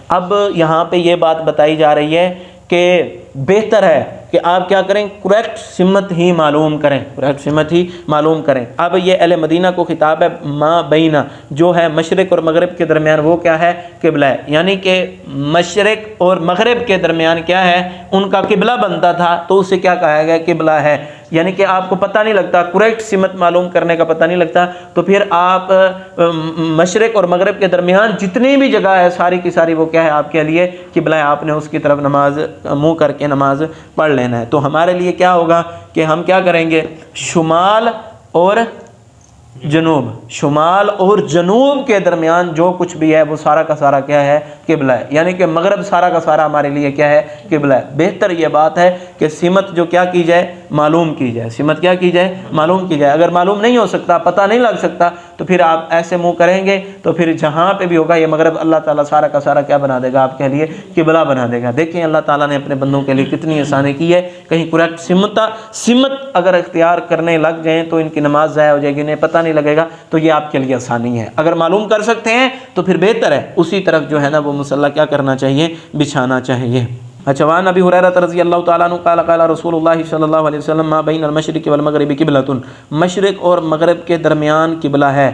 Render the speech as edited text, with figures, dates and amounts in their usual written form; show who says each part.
Speaker 1: اب یہاں پہ یہ بات بتائی جا رہی ہے کہ بہتر ہے کہ آپ کیا کریں، کریکٹ سمت ہی معلوم کریں، کریکٹ سمت ہی معلوم کریں۔ اب یہ اہل مدینہ کو خطاب ہے، ما بینہ جو ہے مشرق اور مغرب کے درمیان وہ کیا ہے، قبلہ ہے، یعنی کہ مشرق اور مغرب کے درمیان کیا ہے، ان کا قبلہ بنتا تھا، تو اسے کیا کہا گیا، قبلہ ہے۔ یعنی کہ آپ کو پتہ نہیں لگتا، کریکٹ سمت معلوم کرنے کا پتہ نہیں لگتا، تو پھر آپ مشرق اور مغرب کے درمیان جتنی بھی جگہ ہے ساری کی ساری وہ کیا ہے، آپ کے لیے قبلہ ہے، آپ نے اس کی طرف نماز منہ کر کے نماز پڑھ لینا ہے۔ تو ہمارے لیے کیا ہوگا کہ ہم کیا کریں گے، شمال اور جنوب، شمال اور جنوب کے درمیان جو کچھ بھی ہے وہ سارا کا سارا کیا ہے، قبلہ ہے، یعنی کہ مغرب سارا کا سارا ہمارے لیے کیا ہے، قبلہ ہے۔ بہتر یہ بات ہے کہ سمت جو کیا کی جائے، معلوم کی جائے، سمت کیا کی جائے، معلوم کی جائے۔ اگر معلوم نہیں ہو سکتا، پتہ نہیں لگ سکتا، تو پھر آپ ایسے منہ کریں گے تو پھر جہاں پہ بھی ہوگا یہ مغرب اللہ تعالیٰ سارا کا سارا کیا بنا دے گا، آپ کے لیے قبلہ بنا دے گا۔ دیکھیں اللہ تعالیٰ نے اپنے بندوں کے لیے کتنی آسانی کی ہے، کہیں کریکٹ سمت اگر اختیار کرنے لگ جائیں تو ان کی نماز ضائع ہو جائے گی، انہیں پتہ نہیں لگے گا، تو یہ آپ کے لیے آسانی ہے۔ اگر معلوم کر سکتے ہیں تو پھر بہتر ہے، اسی طرف جو ہے نا وہ مصلی کیا کرنا چاہیے، بچھانا چاہیے۔ اچھا، وعن ابی ہریرہ رضی اللہ تعالیٰ عنہ قال قال رسول اللہ صلی اللہ علیہ وسلم ما بین المشرق والمغرب قبلۃ، مشرق اور مغرب کے درمیان قبلہ ہے۔